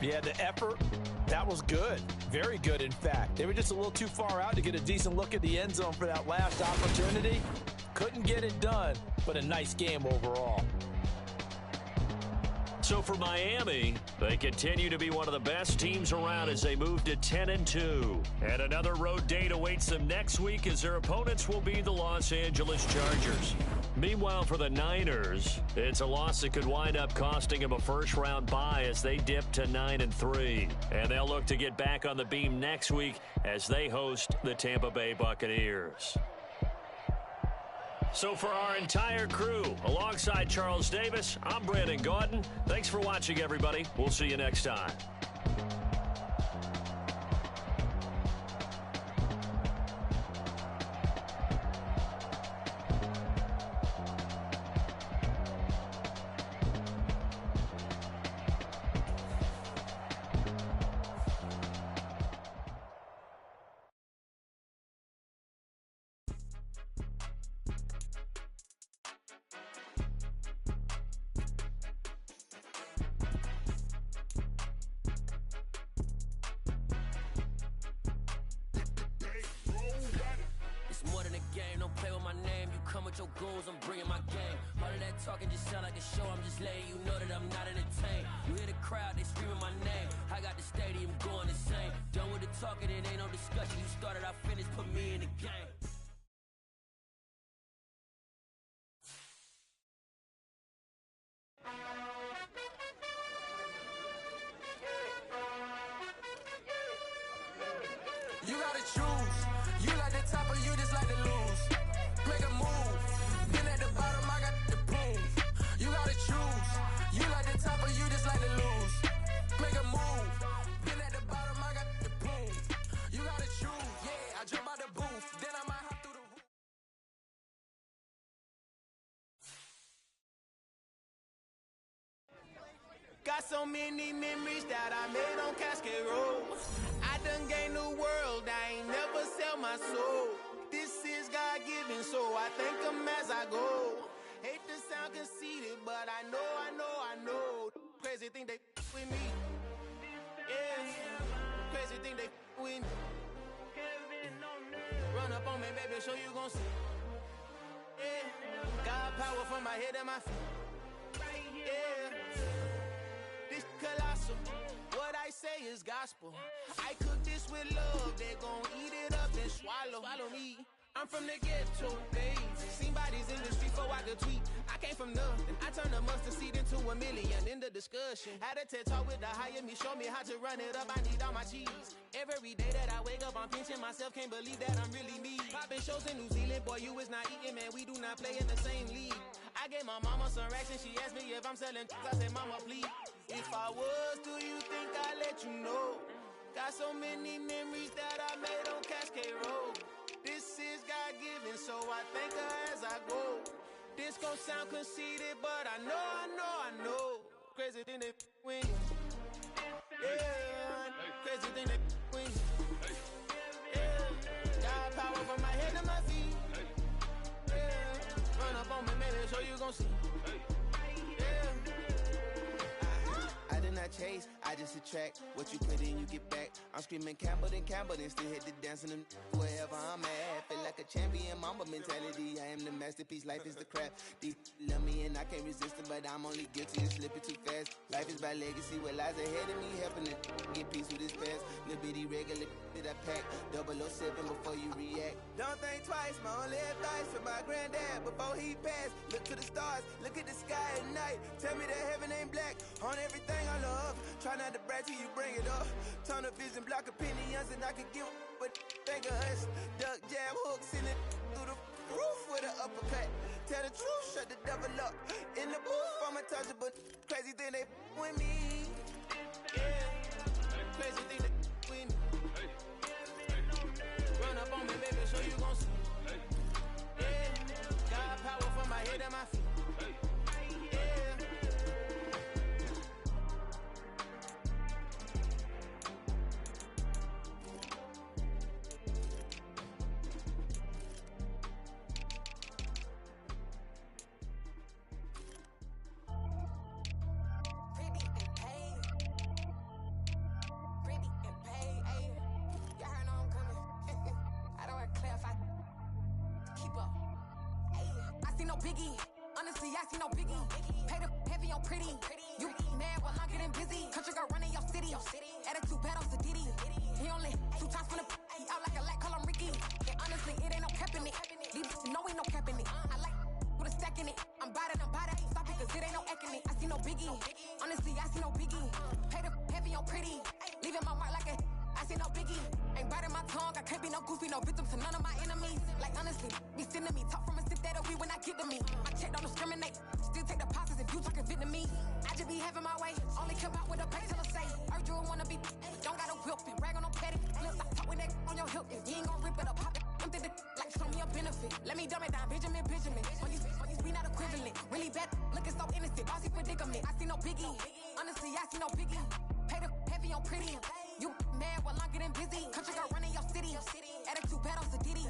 Yeah, the effort, that was good. Very good, in fact. They were just a little too far out to get a decent look at the end zone for that last opportunity. Couldn't get it done, but a nice game overall. So for Miami, they continue to be one of the best teams around as they move to 10-2. And another road date awaits them next week as their opponents will be the Los Angeles Chargers. Meanwhile, for the Niners, it's a loss that could wind up costing them a first-round bye as they dip to 9-3. And they'll look to get back on the beam next week as they host the Tampa Bay Buccaneers. So for our entire crew, alongside Charles Davis, I'm Brandon Gaudin. Thanks for watching, everybody. We'll see you next time. Talking just sound like a show. I'm just letting you know that I'm not entertained. You hear the crowd, they screaming my name. I got the stadium going insane. Done with the talking, it ain't no discussion. You started, I finished, put me in the game. You gotta choose. You like the top or you just like to lose. Make a move. Been at the bottom, I got the proof. You gotta choose. You like the top or you just like to lose. Make a move. Been at the bottom, I got the proof. You gotta choose. Yeah, I jump out the booth. Then I might hop through the roof. Got so many memories that I made on Cascade Road. I done gained the world, I ain't never sell my soul. This is God-given, so I thank him as I go. Hate to sound conceited, but I know. Crazy thing they with me. Yeah, crazy thing they with me. Run up on me, baby, show you gon' see. Yeah, God power from my head and my feet. Yeah. This colossal, what I say is gospel. I cook this with love, they gon' eat it up and swallow me. I'm from the ghetto, baby. Seen bodies in the street before I could tweet. I came from nothing, I turned a mustard seed into a million. In the discussion, had a TED talk with the higher me, show me how to run it up. I need all my cheese. Every day that I wake up, I'm pinching myself, can't believe that I'm really me. Popping shows in New Zealand, boy, you is not eating, man. We do not play in the same league. I gave my mama some racks and she asked me if I'm selling. I said, mama, please. If I was, do you think I'd let you know? Got so many memories that I made on Cascade Road. This is God-given, so I thank her as I go. This gon' sound conceited, but I know. Crazy thing they win. Yeah, crazy thing they win. Yeah, God power from my head to my feet. Yeah, run up on me, maybe so you gon' see. I did not chase, I just attract. What you put in, you get back. I'm screaming Campbell, then still hit the dancing and wherever I'm at. Feel like a champion, mamba mentality. I am the masterpiece, life is the crap. Deep love me and I can't resist it, but I'm only guilty of slipping too fast. Life is by legacy, what lies ahead of me, helping to get peace with this past. Little bitty regular that I pack, 007 before you react. Don't think twice, my only advice for my granddad before he passed. Look to the stars, look at the sky at night. Tell me that heaven ain't black on everything I love. Try not to brag till you bring it up. Turn the vision, block opinions, and I can give but think of us. Duck, jab, hook, send it through the roof with an uppercut. Tell the truth, shut the devil up. In the booth, I'm untouchable. Crazy thing they with me. Yeah, crazy thing they with me. Run up on me, baby, so you gon' see. Yeah, God power from my head and my feet. keep up. I see no biggie. Honestly, I see no biggie. Pay the heavy on pretty. You mad while I'm getting busy. Country girl running your city. Attitude battles to Diddy. He only 2 times from the he out like a lack, call him Ricky. And honestly, it ain't no cap in it. These know ain't no cap in it. I like with a stack in it. I'm bout it. Stop it, cause it ain't no acting it. I see no biggie. Honestly, I see no biggie. Pay the heavy on pretty. Leaving my mark like a I see no biggie. Ain't biting my tongue. I can't be no goofy, no victim to none of my enemies. Like honestly, be sending me talk from a sip that we when I get to me. My check don't discriminate. Still take deposits if you talking Vietnamese. I just be having my way. Only come out with a pay till I say. Urge you wanna be. Don't got a whip and brag on no petty. Flip stop talk with that on your hip. If you ain't gon' rip it up, pop it. Empty the like show me a benefit. Let me dumb it down, Benjamin. We not equivalent. Really bad, looking so innocent. Bossy predicament. I see no biggie. Honestly, I see no biggie. Pay the heavy on pretty. You mad while I'm getting busy. Country girl running your city. Attitude battles to Diddy.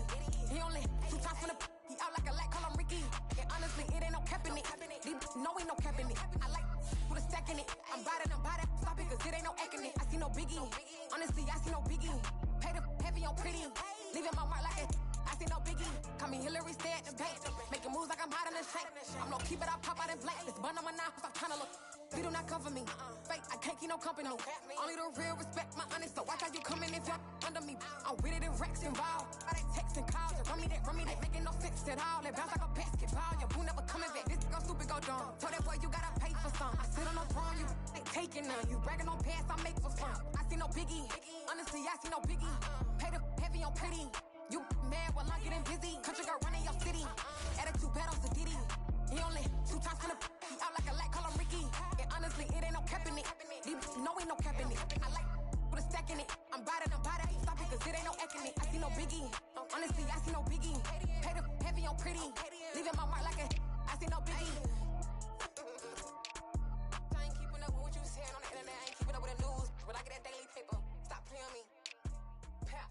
He only 2 times from the he out like a lack, call him Ricky. And honestly, it ain't no cap in it. These know ain't no cap in it. I like with a stack in it. I'm bout it. Stop it, cause it ain't no acting it. I see no biggie. Honestly, I see no biggie. Pay the heavy on pretty. Leaving my mark like a I see no biggie. Call me Hillary, stay at the bank. Making moves like I'm hot in the shank. I'm low, keep it, I pop out in blank. This bun on my knife, stop trying to look. They do not cover me. Fake, I can't keep no company. Only the real respect my honest. So watch how you coming if you're under me. I'm with it in Rex involved. I they text and calls and run me that. Making no sense at all. They bounce like a basketball. Your boo never coming back. This go stupid, go dumb. Told that boy you gotta pay for some. I sit on no throne, you ain't taking none. You bragging on pants, I make for fun. I see no biggie. Honestly, I see no biggie. Pay the heavy on pretty. You mad while I'm getting busy. Country girl running your city. Attitude battles to Diddy. He only 2 times from the he out like a lack, call him Ricky. And honestly, it ain't no cap in it. These know ain't no cap in it. I like with a stack in it. I'm bout it. Stop it, cause it ain't no acting it. I see no biggie. Honestly, I see no biggie. Pay the heavy on pretty. Leaving my mark like a I see no biggie. I ain't keeping up with what you saying on the internet. I ain't keeping up with the news. But I get that daily paper. Stop playing me. Pap.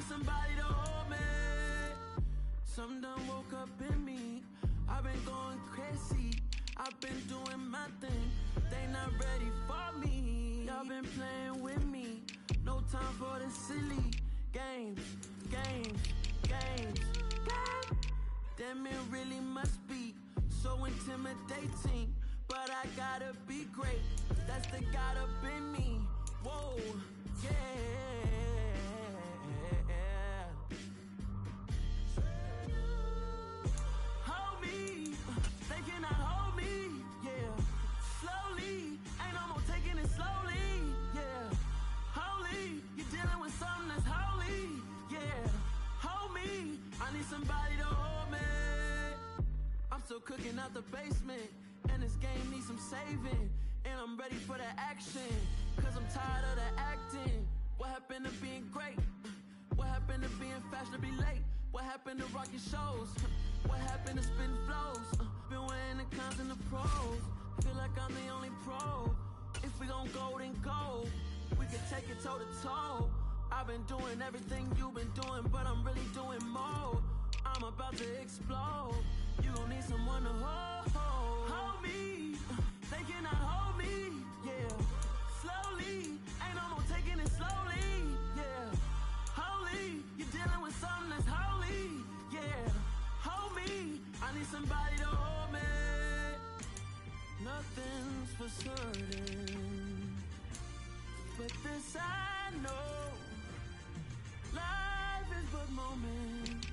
Somebody to hold me. Some done woke up in me. I've been going crazy. I've been doing my thing. They not ready for me. Y'all been playing with me. No time for the silly games. Damn, it really must be so intimidating. But I gotta be great. That's the God up in me. Whoa, yeah. Somebody to hold me. I'm still cooking out the basement, and this game needs some saving. And I'm ready for the action, cause I'm tired of the acting. What happened to being great? What happened to being fashionably late? What happened to rocking shows? What happened to spitting flows? Been wearing the cons and the pros. Feel like I'm the only pro. If we gon' go, then go. We can take it toe to toe. I've been doing everything you've been doing, but I'm really doing more. I'm about to explode. You gon' need someone to hold me. They cannot hold me, yeah. Slowly, ain't no more taking it slowly, yeah. Holy, you're dealing with something that's holy, yeah. Hold me, I need somebody to hold me. Nothing's for certain, but this I know. Life is but moments.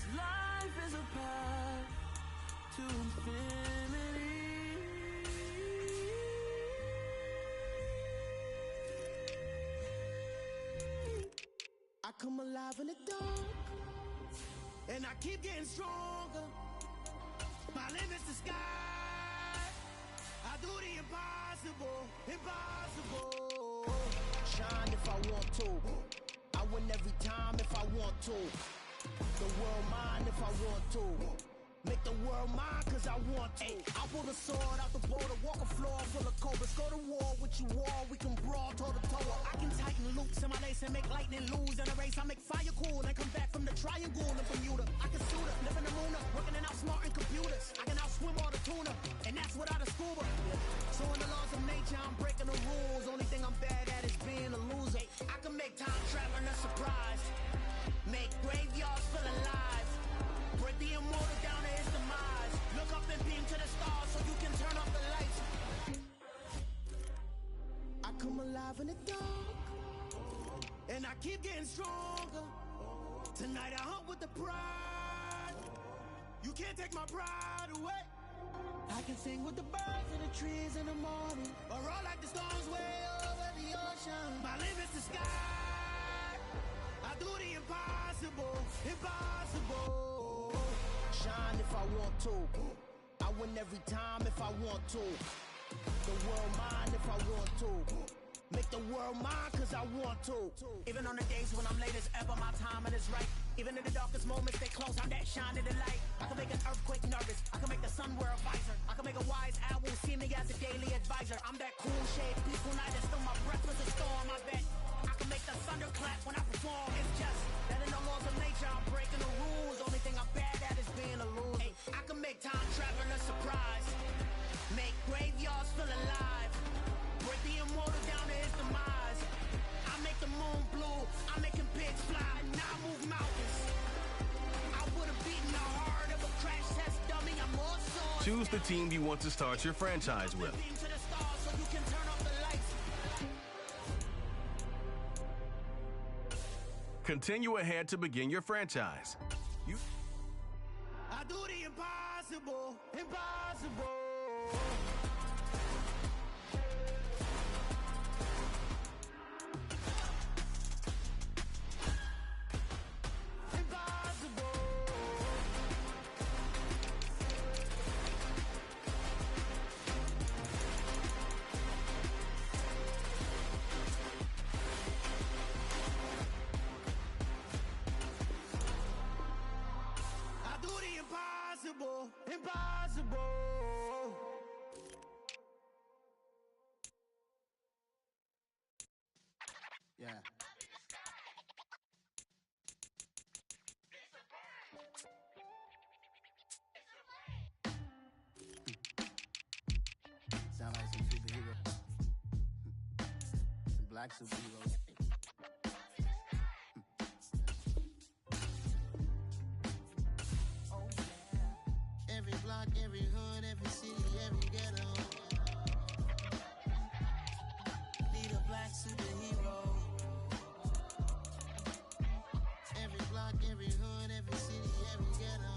This life is a path to infinity. I come alive in the dark, and I keep getting stronger. My limit's the sky. I do the impossible, impossible. Shine if I want to. I win every time if I want to. The world mine if I want to. Make the world mine cause I want to. I pull the sword out the border, walk a floor full of cobras. Go to war with you all, we can brawl toe to toe. I can tighten loops in my lace and make lightning lose in a race. I make fire cool and come back from the triangle in Bermuda. I can suit up, live in the moon, working and outsmarting computers. I can outswim all the tuna, and that's without a scuba. So in the laws of nature, I'm breaking the rules. Only thing I'm bad at is being a loser. I can make time traveling a surprise, make graveyards feel alive, break the immortal down to his demise. Look up and beam to the stars so you can turn off the lights. I come alive in the dark, and I keep getting stronger. Tonight I hunt with the pride. You can't take my pride away. I can sing with the birds and the trees in the morning, or roll like the storms way over the ocean. My limit's the sky. I do the impossible, impossible. Shine if I want to. I win every time if I want to. The world mine if I want to. Make the world mine cause I want to. Even on the days when I'm late as ever, my timing is right. Even in the darkest moments, stay close, I'm that shining the light. I can make an earthquake nervous, I can make the sun wear a visor. I can make a wise owl see me as a daily advisor. I'm that cool shade, peaceful night, and still my breath was a storm, I bet. I can make the thunder clap when I perform. It's just that in the laws of nature, I'm breaking the rules. Only thing I'm bad at is being a loser. Hey, I can make time traveling a surprise, make graveyards feel alive, break the immortal down to his demise. I make the moon blue, I'm making pigs fly, now I move mountains. I would've beaten the heart of a crash test dummy. I'm more swords. Choose the team you want to start your franchise with. Beam to the stars so you can turn off the lights. Continue ahead to begin your franchise. I do the impossible, impossible. Impossible. Yeah. Sound like some superhero. Some black superheroes. Every block, every hood, every city, every ghetto. Need a black superhero. Every block, every hood, every city, every ghetto.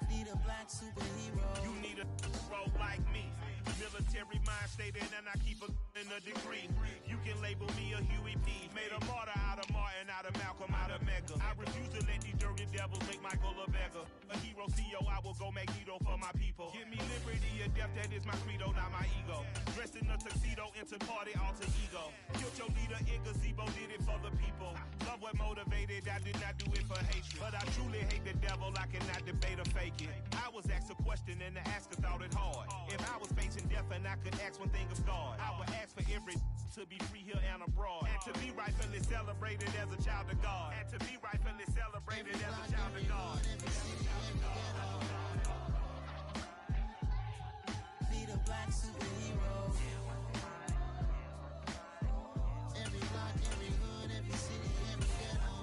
Need a black superhero. You need a hero like me. Military mind stated, and I keep in a degree. You can label me a Huey P. Made a martyr out of Martin, out of Malcolm, out of Mega. I refuse to let these dirty devils make Michael a beggar. A hero CEO, I will go Magneto for my people. Give me liberty or death, that is my credo, not my ego. Dressed in a tuxedo, into party, alter ego. Killed your leader in gazebo, did it for the people. Love what motivated, I did not do it for hatred. But I truly hate the devil, I cannot debate or fake it. I was asked a question and the asker thought it hard. If I was facing death and I could ask one thing of God, I would ask for every to be free here and abroad, and to be rightfully celebrated as a child of God, and to be rightfully celebrated as a child of God. Need a black superhero. Every block, every hood, every city, every ghetto.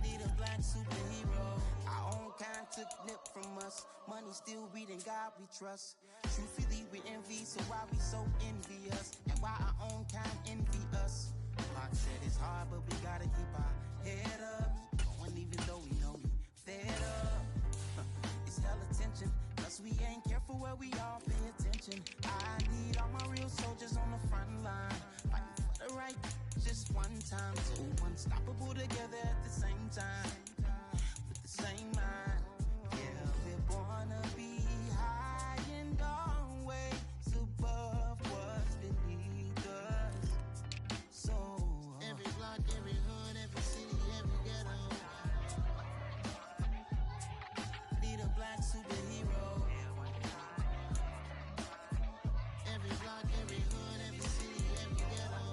Need a black superhero. Our own kind took nip from us. Money still reading, God we trust. Truthfully we envy, so why we so envious? And why our own kind envy us? Pac said it's hard, but we gotta keep our head up. Going even though we know we fed up. It's hella tension, cause we ain't careful where we all pay attention. I need all my real soldiers on the front line, fighting for the right just one time. So unstoppable together at the same time, with the same mind. Yeah, we're born to be high and always above what's beneath us. So every block, every hood, every city, every ghetto need a black superhero. Every block, every hood, every city, every ghetto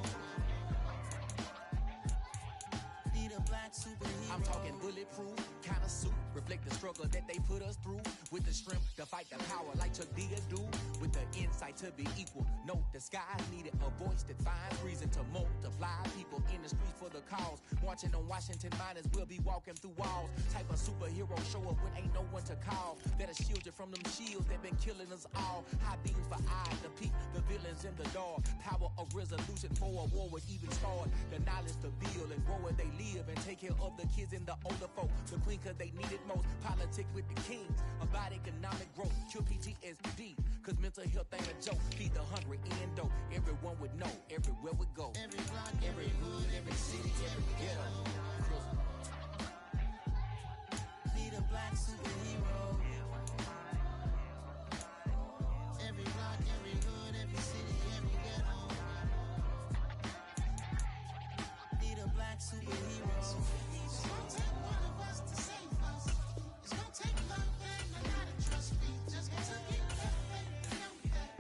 need a black superhero. I'm talking bulletproof kind of suit, reflect the struggle that they put us through, with the strength to fight the power like Chuck D do, with the insight to be equal. No disguise needed, a voice that finds reason to multiply people in the streets for the cause. Marching on Washington miners, we'll be walking through walls. Type of superhero show up when ain't no one to call. That'll shield you from them shields that been killing us all. High beams for eyes to peek the villains in the dark. Power of resolution for a war would even start. The knowledge to build and grow where they live and take care of the kids and the older folk. The queen cause they need it most. Politics with the kings about economic growth. Cure PTSD cause mental health ain't a joke. Feed the hungry in dough. Everyone would know everywhere we go. Every block, every hood, every city, every ghetto need a black superhero. Every block, every hood, every city, every ghetto need a black superhero. It's gonna take one of us to save us. It's gonna take love and a lot of trust me. Just to get that faith, know that.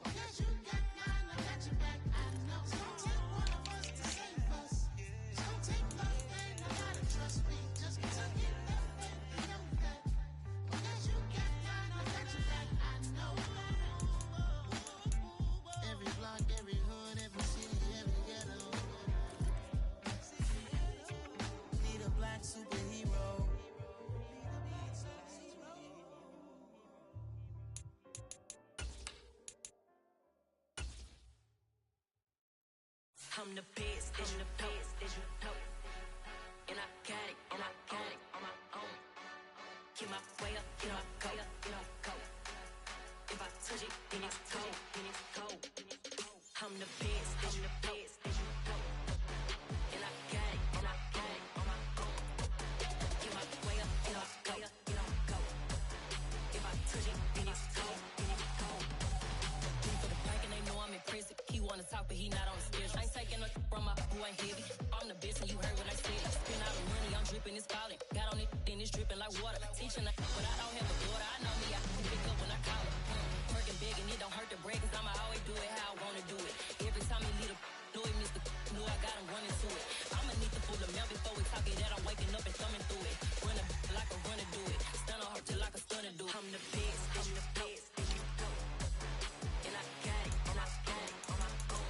Because you got mine, I got your back. I know it's gonna take one of us to save us. It's gonna take love and a lot of trust me. Just to get that faith, know that. Because you got mine, I got your back. I know. Every block, every hood, every city, every ghetto need a black superhero. I'm the best, and the best, and you know. And I got it, and I got it on my own. Get my way up, get my go, get my go. If I touch it, then it's cold, then it's cold. I'm the best, and the best, and you know. And I got it, and I got it on my own. Get my way up, get my go, get my go. If I touch it, then it's cold, then it's cold. For the bank and they know I'm in prison. He wanna talk, but he not on the schedule. I ain't taking no from my who ain't heavy. I'm the best, and you heard what I said. Spend all the money, I'm dripping, it's falling. Got on it, then it's dripping like water. Teaching her, but I don't have a daughter. I know me, I can pick up when I call her. Working big, and it don't hurt the break, cause I'ma always do it how I wanna do it. Every time he lead a do it, Mr. Knew I got him running to it. I'ma need to pull the mail before we talk it that I'm waking up and thumbing through it. Run a like a runner do it. Stun on her till like a stunner do it. I'm the best, and the best, and you know. And I got it, and I got it on my own.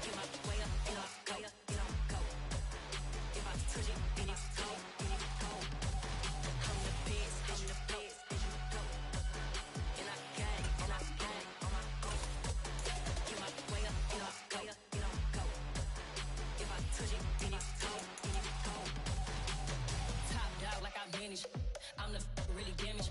Get my way up, get my go, get my go. If I touch it, then it's cold, then it's cold. I'm the best, and the best, and you know. And I got it, and I got it on my own. Get my way up, get my go, get my go. If I touch it, then it's cold, then it's cold. Top dog like I manage. I'm the really damaged.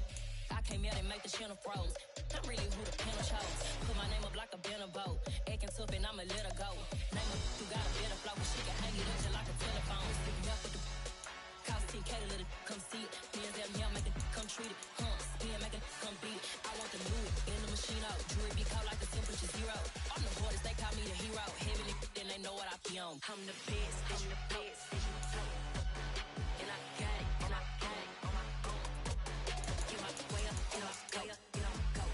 I came out and make the channel froze. I'm really who the panel chose. Put my name up like a banner boat. Acting tough and I'ma let her go. Name her who got a better flow, but she can hang it up just like a telephone. Stick me up with the cost 10K to let it come see it. Bands out here, make it come treat it. Spin, make it come beat it. I want the new in the machine out. Jewelry be cold like the temperature 0. I'm the hardest, they call me the hero. Heavy then they know what I be on. I'm the best, and the best, and you know. And I got it, and I got it on my own. Get my way up, get my go, get my go.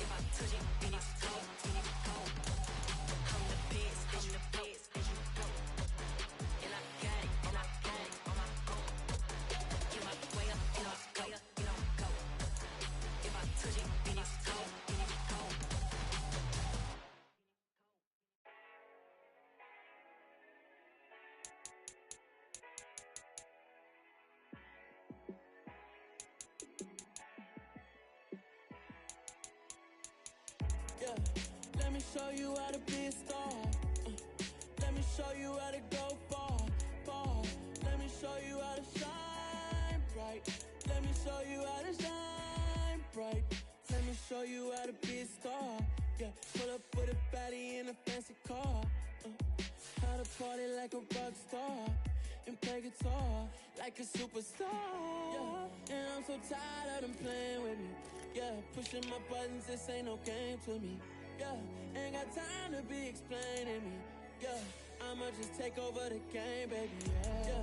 If I touch it, then it's cold, then it's cold. I'm the best, and the best, and you know. And I got it, and I got it on my own. Get my way up, get my go, get my go. If I touch it, then it's cold, then it's cold. Yeah, let me show you how to be a star. Let show you how to go far, far. Let me show you how to shine bright. Let me show you how to shine bright. Let me show you how to be a star. Yeah, pull up with a baddie in a fancy car. How to party like a rock star and play guitar like a superstar. Yeah, and I'm so tired of them playing with me. Yeah, pushing my buttons, this ain't no game to me. Yeah, ain't got time to be explaining me. Yeah, I'ma just take over the game, baby. Yeah,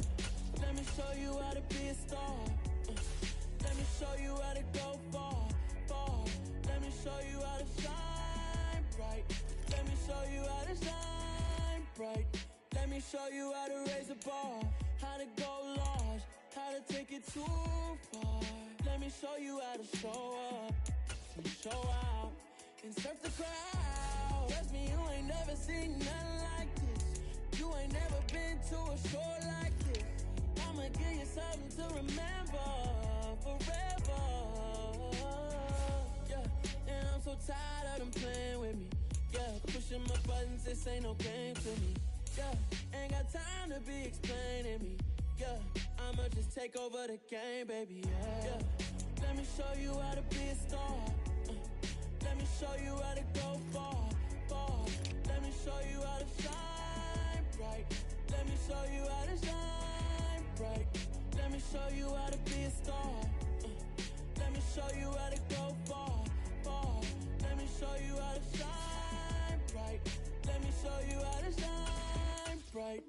let me show you how to be a star. Let me show you how to go far, far. Let me show you how to shine bright. Let me show you how to shine bright. Let me show you how to raise a bar, how to go large, how to take it too far. Let me show you how to show up and show out and surf the crowd. Trust me, you ain't never seen nothing like this. You ain't never been to a show like this. I'ma give you something to remember forever. Yeah, and I'm so tired of them playing with me. Yeah, pushing my buttons, this ain't no game to me. Yeah, ain't got time to be explaining me. Yeah, I'ma just take over the game, baby. Yeah, let me show you how to be a star. Let me show you how to go far, far. Let me show you how to shine bright. Let me show you how to shine bright. Let me show you how to be a star. Let me show you how to go far, far. Let me show you how to shine bright. Let me show you how to shine bright.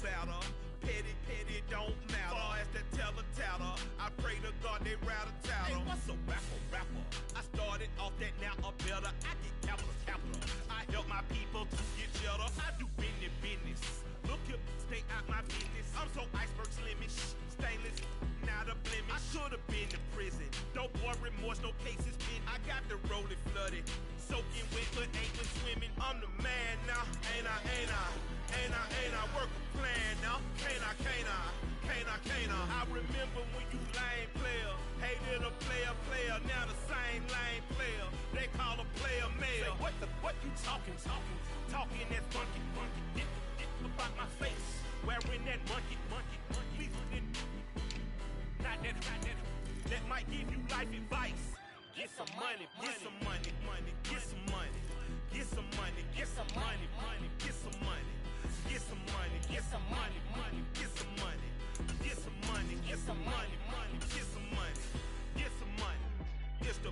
Better, petty, petty don't matter. Far as that teller, I pray to God they rattle tattle. Hey, what's a rapper? I started off that, now a better. I get capital. I help my people to get cheddar. I do business. Look here, stay out my business. I'm so iceberg slimish, stainless, not a blemish. I should've been in prison. Don't boy remorse, no cases been. I got the rolling flooded, soaking wet, but ain't been swimming. I'm the man now, ain't I? Work a plan now, can't I? I remember when you lame player, hated a player, now the same lame player. They call a player mayor. Say, what you talking that monkey. Get about my face, wearing that monkey. Please, not that might give you life advice. Get some money. It's the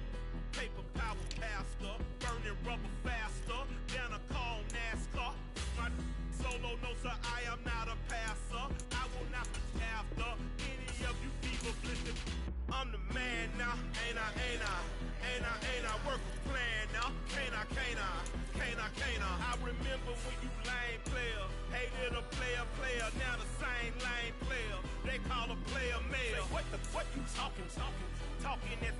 paper power pastor, burning rubber faster than a call NASCAR. My solo no sir, I am not a passer. I will not be after any of you people listen. I'm the man now, ain't I? Work a plan now, can't I? I remember when you lame player, hated a player, now the same lame player. They call a player mayor. What you talking that